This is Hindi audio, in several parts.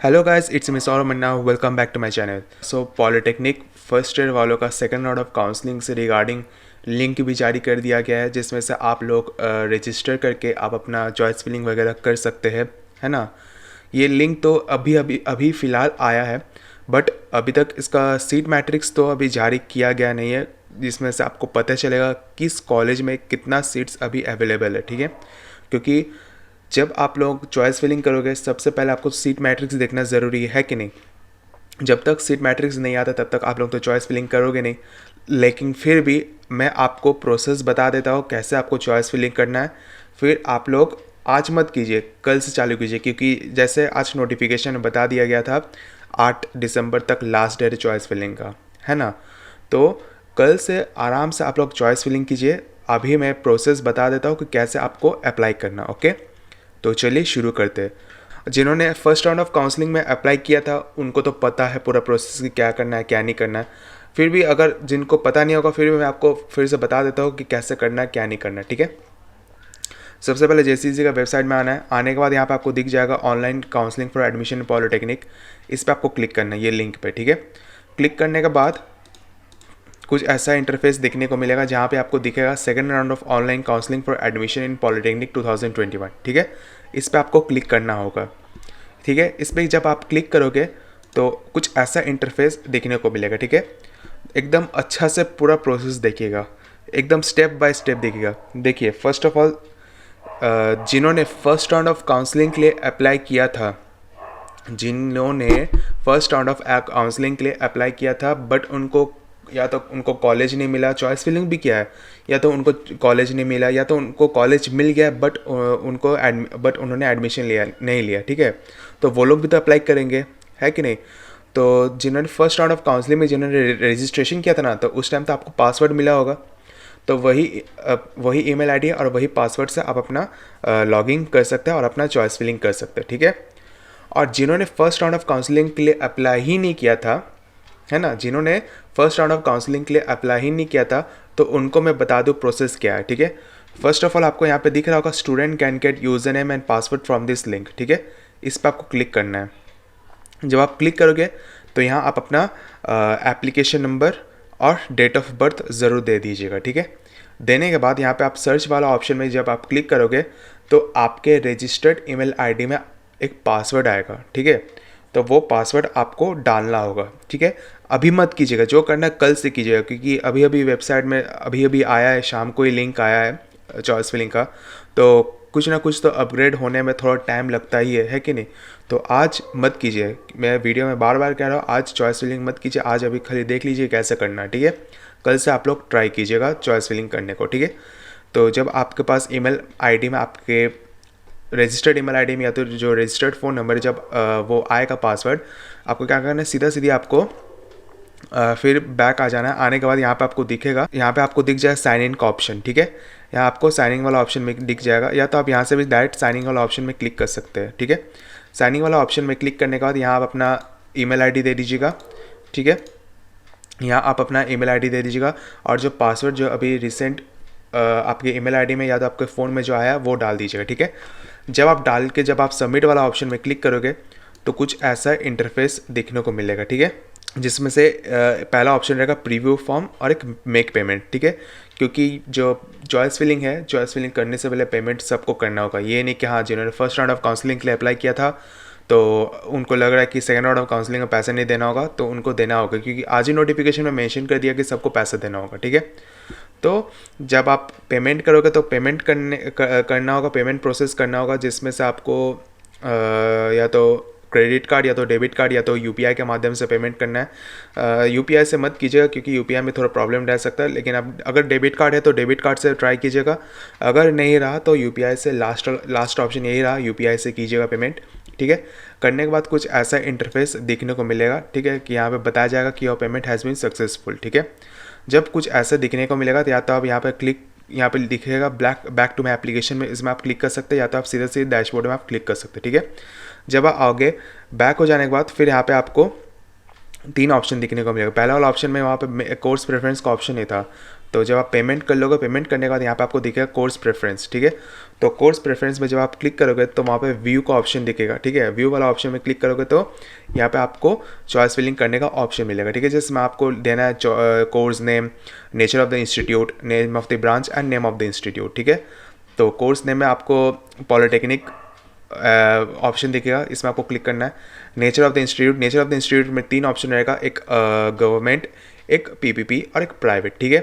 Hello guys, it's me Sourav Manna. Welcome back to my channel. So polytechnic first year वालों का सेकंड राउंड ऑफ काउंसलिंग से रिगार्डिंग लिंक भी जारी कर दिया गया है, जिसमें से आप लोग रजिस्टर करके आप अपना चॉइस फिलिंग वगैरह कर सकते हैं, है ना। ये लिंक तो अभी फ़िलहाल आया है, बट अभी तक इसका सीट मैट्रिक्स तो अभी जारी किया गया नहीं है, जिसमें से आपको पता चलेगा किस कॉलेज में कितना सीट्स अभी अवेलेबल है, ठीक है। क्योंकि जब आप लोग चॉइस फिलिंग करोगे, सबसे पहले आपको सीट मैट्रिक्स देखना ज़रूरी है कि नहीं। जब तक सीट मैट्रिक्स नहीं आता तब तक आप लोग तो चॉइस फिलिंग करोगे नहीं। लेकिन फिर भी मैं आपको प्रोसेस बता देता हूँ कैसे आपको चॉइस फिलिंग करना है। फिर आप लोग आज मत कीजिए, कल से चालू कीजिए, क्योंकि जैसे आज नोटिफिकेशन में बता दिया गया था 8 दिसंबर तक लास्ट डेट चॉइस फिलिंग का, है ना। तो कल से आराम से आप लोग चॉइस फिलिंग कीजिए। अभी मैं प्रोसेस बता देता हूँ कि कैसे आपको अप्लाई करना, ओके। तो चलिए शुरू करते हैं। जिन्होंने फर्स्ट राउंड ऑफ काउंसलिंग में अप्लाई किया था उनको तो पता है पूरा प्रोसेस कि क्या करना है क्या नहीं करना है। फिर भी अगर जिनको पता नहीं होगा, फिर भी मैं आपको फिर से बता देता हूँ कि कैसे करना है क्या नहीं करना है, ठीक है। सबसे पहले जेसीईसी का वेबसाइट में आना है। आने के बाद यहाँ पे आपको दिख जाएगा online counselling for admission in polytechnic. इस पर आपको क्लिक करना है, ये लिंक पे, ठीक है। क्लिक करने के बाद कुछ ऐसा इंटरफेस देखने को मिलेगा जहाँ पे आपको दिखेगा second round of online counselling for admission in polytechnic 2021, ठीक है। इस पर आपको क्लिक करना होगा, ठीक है। इस पर जब आप क्लिक करोगे तो कुछ ऐसा इंटरफेस देखने को मिलेगा, ठीक है। एकदम अच्छा से पूरा प्रोसेस देखिएगा, एकदम स्टेप बाय स्टेप देखिएगा। देखिए, फर्स्ट ऑफ ऑल जिन्होंने फर्स्ट राउंड ऑफ काउंसलिंग के लिए अप्लाई किया था, जिन्होंने फर्स्ट राउंड ऑफ काउंसलिंग के लिए अप्लाई किया था बट उनको या तो उनको कॉलेज नहीं मिला, चॉइस फिलिंग भी किया है, या तो उनको कॉलेज नहीं मिला, या तो उनको कॉलेज मिल गया बट उन्होंने एडमिशन नहीं लिया, ठीक है। तो वो लोग भी तो अप्लाई करेंगे, है कि नहीं। तो जिन्होंने फर्स्ट राउंड ऑफ काउंसलिंग में जिन्होंने रजिस्ट्रेशन किया था ना, तो उस टाइम तो आपको पासवर्ड मिला होगा। तो वही ईमेल आईडी और वही पासवर्ड से आप अपना लॉगिन कर सकते हैं और अपना चॉइस फिलिंग कर सकते हैं, ठीक है। और जिन्होंने फर्स्ट राउंड ऑफ काउंसलिंग के लिए अप्लाई ही नहीं किया था, है ना, जिन्होंने फर्स्ट राउंड ऑफ काउंसलिंग के लिए अप्लाई ही नहीं किया था, तो उनको मैं बता दूँ प्रोसेस क्या है, ठीक है। फर्स्ट ऑफ ऑल आपको यहाँ पे दिख रहा होगा student can get user name and password from this link, ठीक है। इस पर आपको क्लिक करना है। जब आप क्लिक करोगे तो यहाँ आप अपना एप्लीकेशन नंबर और डेट ऑफ बर्थ ज़रूर दे दीजिएगा, ठीक है। देने के बाद यहाँ पे आप सर्च वाला ऑप्शन में जब आप क्लिक करोगे तो आपके रजिस्टर्ड ईमेल आईडी में एक पासवर्ड आएगा, ठीक है। तो वो पासवर्ड आपको डालना होगा, ठीक है। अभी मत कीजिएगा, जो करना है कल से कीजिएगा, क्योंकि अभी अभी वेबसाइट में अभी आया है, शाम को ही लिंक आया है चॉइस फिलिंग का। तो कुछ ना कुछ तो अपग्रेड होने में थोड़ा टाइम लगता ही है कि नहीं। तो आज मत कीजिए, मैं वीडियो में बार बार कह रहा हूँ, आज चॉइस फिलिंग मत कीजिए। आज अभी खाली देख लीजिए कैसे करना है, ठीक है। कल से आप लोग ट्राई कीजिएगा चॉइस फिलिंग करने को, ठीक है। तो जब आपके पास ईमेल आईडी में आपके रजिस्टर्ड ईमेल आईडी में या तो जो रजिस्टर्ड फ़ोन नंबर जब वो आएगा पासवर्ड, आपको क्या करना है, सीधा आपको फिर बैक आ जाना है। आने के बाद यहाँ पे आपको दिखेगा, यहाँ पे आपको दिख जाएगा साइन इन का ऑप्शन, ठीक है। यहाँ आपको साइन इन वाला ऑप्शन में दिख जाएगा, या तो आप यहाँ से भी डायरेक्ट साइन इन वाला ऑप्शन में क्लिक कर सकते हैं, ठीक है। साइन इन वाला ऑप्शन में क्लिक करने के बाद यहाँ आप अपना ईमेल आईडी दे दीजिएगा, ठीक है। यहाँ आप अपना ईमेल आईडी दे दीजिएगा और जो पासवर्ड जो अभी रिसेंट आपके ईमेल आईडी में या तो आपके फ़ोन में जो आया वो डाल दीजिएगा, ठीक है। जब आप डाल के जब आप सबमिट वाला ऑप्शन में क्लिक करोगे तो कुछ ऐसा इंटरफेस देखने को मिलेगा, ठीक है। जिसमें से पहला ऑप्शन रहेगा प्रीव्यू फॉर्म और एक मेक पेमेंट, ठीक है। क्योंकि जो चॉइस फिलिंग है, चॉइस फिलिंग करने से पहले पेमेंट सबको करना होगा। ये नहीं कि हाँ, जिन्होंने फर्स्ट राउंड ऑफ काउंसलिंग के लिए अप्लाई किया था तो उनको लग रहा है कि सेकंड राउंड ऑफ काउंसलिंग में पैसा नहीं देना होगा, तो उनको देना होगा, क्योंकि आज ही नोटिफिकेशन में मेंशन कर दिया कि सबको पैसा देना होगा, ठीक है। तो जब आप पेमेंट करोगे तो पेमेंट करना होगा, पेमेंट प्रोसेस करना होगा, जिसमें से आपको या तो क्रेडिट कार्ड या तो डेबिट कार्ड या तो यूपीआई के माध्यम से पेमेंट करना है। यूपीआई से मत कीजिएगा क्योंकि यूपीआई में थोड़ा प्रॉब्लम रह सकता है, लेकिन अब अगर डेबिट कार्ड है तो डेबिट कार्ड से ट्राई कीजिएगा। अगर नहीं रहा तो यूपीआई से लास्ट ऑप्शन यही रहा, यूपीआई से कीजिएगा पेमेंट, ठीक है। करने के बाद कुछ ऐसा इंटरफेस देखने को मिलेगा, ठीक है, कि यहाँ पे बताया जाएगा कि your payment has been successful, ठीक है। जब कुछ ऐसा दिखने को मिलेगा तो या तो आप यहाँ पे दिखेगा बैक टू माई एप्लीकेशन में, इसमें आप क्लिक कर सकते हैं, या तो आप सीधे डैशबोर्ड में आप क्लिक कर सकते हैं, ठीक है। जब आप आगे बैक हो जाने के बाद फिर यहाँ पे आपको 3 ऑप्शन दिखने को मिलेगा। पहला वाला ऑप्शन में वहाँ पे कोर्स प्रेफरेंस का ऑप्शन नहीं था, तो जब आप पेमेंट कर लोगे, पेमेंट करने के बाद यहाँ पे आपको दिखेगा कोर्स प्रेफरेंस, ठीक है। तो कोर्स प्रेफरेंस में जब आप क्लिक करोगे तो वहाँ पे व्यू का ऑप्शन दिखेगा, ठीक है। व्यू वाला ऑप्शन में क्लिक करोगे तो यहाँ पे आपको चॉइस फिलिंग करने का ऑप्शन मिलेगा, ठीक है। जिसमें आपको देना है course name, nature of the institute, name of the branch and name of the institute, ठीक है। तो कोर्स नेम में आपको पॉलिटेक्निक ऑप्शन दिखेगा, इसमें आपको क्लिक करना है। Nature of the institute, nature of the institute में 3 ऑप्शन रहेगा, एक गवर्नमेंट, एक पीपीपी और एक प्राइवेट, ठीक है।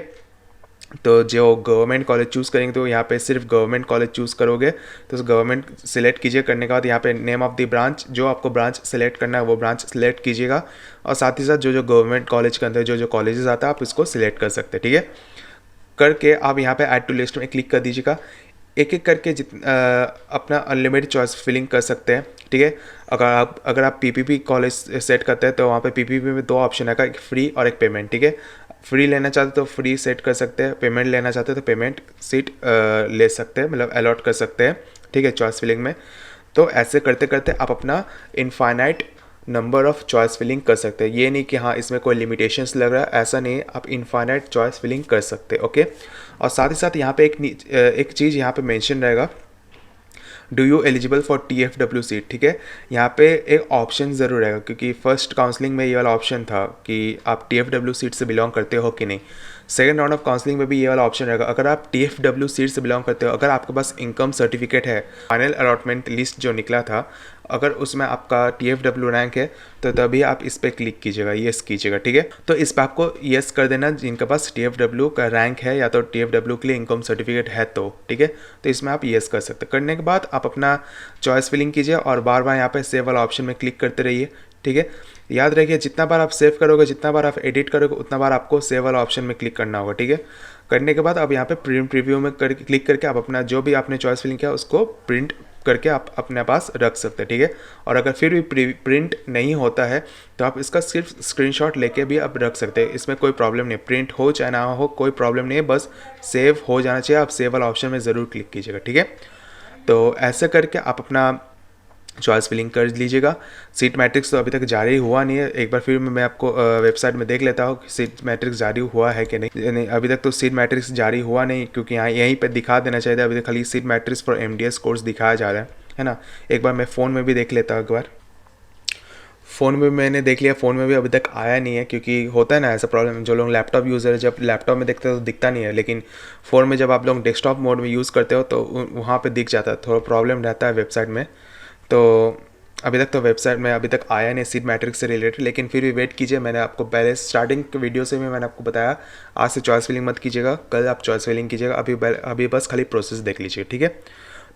तो जो गवर्नमेंट कॉलेज चूज़ करेंगे तो यहाँ पे सिर्फ गवर्नमेंट कॉलेज चूज़ करोगे तो गवर्नमेंट सेलेक्ट कीजिए। करने के बाद यहाँ पे नेम ऑफ द ब्रांच, जो आपको ब्रांच सेलेक्ट करना है वो ब्रांच सेलेक्ट कीजिएगा, और साथ ही साथ जो गवर्नमेंट कॉलेज के अंदर जो कॉलेजेस आता है आप इसको सिलेक्ट कर सकते हैं, ठीक है। करके आप यहाँ पे ऐड टू लिस्ट में क्लिक कर दीजिएगा। एक एक करके अपना अनलिमिटेड चॉइस फिलिंग कर सकते हैं, ठीक है। अगर आप पीपीपी कॉलेज सेट करते हैं तो वहाँ पे पीपीपी में 2 ऑप्शन है, एक फ्री और एक पेमेंट, ठीक है। फ्री लेना चाहते तो फ्री सेट कर सकते हैं, पेमेंट लेना चाहते तो पेमेंट सीट ले सकते हैं, मतलब अलॉट कर सकते हैं, ठीक है, चॉइस फिलिंग में। तो ऐसे करते करते आप अपना infinite number of choice filling कर सकते हैं। ये नहीं कि हाँ इसमें कोई लिमिटेशंस लग रहा है, ऐसा नहीं है, आप इनफाइनाइट चॉइस फिलिंग कर सकते हैं, ओके। और साथ ही साथ यहाँ पे एक चीज़ यहाँ पे मेंशन रहेगा, do you eligible for TFW seat, ठीक है। यहाँ पे एक ऑप्शन ज़रूर रहेगा, क्योंकि फर्स्ट काउंसलिंग में ये वाला ऑप्शन था कि आप TFW सीट से बिलोंग करते हो कि नहीं। सेकंड राउंड ऑफ काउंसलिंग में भी ये वाला ऑप्शन रहेगा, अगर आप TFW सीट से बिलोंग करते हो, अगर आपके पास इनकम सर्टिफिकेट है, फाइनल अलॉटमेंट लिस्ट जो निकला था, अगर उसमें आपका TFW रैंक है तो तभी आप इस पर क्लिक कीजिएगा, येस कीजिएगा, ठीक है। तो इस पर आपको येस कर देना जिनके पास TFW का रैंक है या तो TFW के लिए इनकम सर्टिफिकेट है तो, ठीक है। तो इसमें आप येस कर सकते हैं। करने के बाद आप अपना चॉइस फिलिंग कीजिए और बार बार यहाँ पे सेव वाला ऑप्शन में क्लिक करते रहिए, ठीक है। याद रखिए जितना बार आप सेव करोगे, जितना बार आप एडिट करोगे, उतना बार आपको सेव वाला ऑप्शन में क्लिक करना होगा, ठीक है। करने के बाद अब यहाँ पे प्रिंट प्रीव्यू में क्लिक करके आप अपना जो भी आपने चॉइस फिलिंग किया उसको प्रिंट करके आप अपने पास रख सकते हैं, ठीक है। और अगर फिर भी प्रिंट नहीं होता है तो आप इसका सिर्फ स्क्रीनशॉट लेके भी आप रख सकते हैं, इसमें कोई प्रॉब्लम नहीं। प्रिंट हो चाहे ना हो कोई प्रॉब्लम नहीं है, बस सेव हो जाना चाहिए। आप सेव वाला ऑप्शन में ज़रूर क्लिक कीजिएगा, ठीक है। तो ऐसे करके आप अपना चॉइस फिलिंग कर लीजिएगा। सीट मैट्रिक्स तो अभी तक जारी हुआ नहीं है, एक बार फिर मैं आपको वेबसाइट में देख लेता हूँ कि सीट मैट्रिक्स जारी हुआ है कि नहीं। अभी तक तो सीट मैट्रिक्स जारी हुआ नहीं, क्योंकि यहाँ यहीं पे दिखा देना चाहिए था। अभी तक खाली seat matrix for MDS course दिखाया जा रहा है ना। एक बार मैं फ़ोन में भी देख लेता हूँ, एक बार फ़ोन में मैंने देख लिया, फ़ोन में भी अभी तक आया नहीं है, क्योंकि होता है ना ऐसा प्रॉब्लम, जो लोग लैपटॉप यूज़र है जब लैपटॉप में देखते हो तो दिखता नहीं है, लेकिन फ़ोन में जब आप लोग डेस्कटॉप मोड में यूज़ करते हो तो वहाँ पे दिख जाता है। थोड़ा प्रॉब्लम रहता है वेबसाइट में। तो अभी तक तो वेबसाइट में अभी तक आया नहीं सीट मैट्रिक्स से रिलेटेड, लेकिन फिर भी वेट कीजिए। मैंने आपको पहले स्टार्टिंग के वीडियो से भी मैंने आपको बताया, आज से चॉइस फिलिंग मत कीजिएगा, कल आप चॉइस फिलिंग कीजिएगा। अभी बस खाली प्रोसेस देख लीजिए, ठीक है।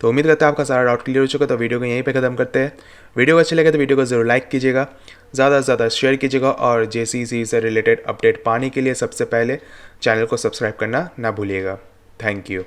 तो उम्मीद करता है आपका सारा डाउट क्लियर हो चुका। तो वीडियो को यहीं पे ख़त्म करते हैं। वीडियो को अच्छा लगे तो वीडियो को ज़रूर लाइक कीजिएगा, ज़्यादा से ज़्यादा शेयर कीजिएगा, और JCECE से रिलेटेड अपडेट पाने के लिए सबसे पहले चैनल को सब्सक्राइब करना ना भूलिएगा। Thank you.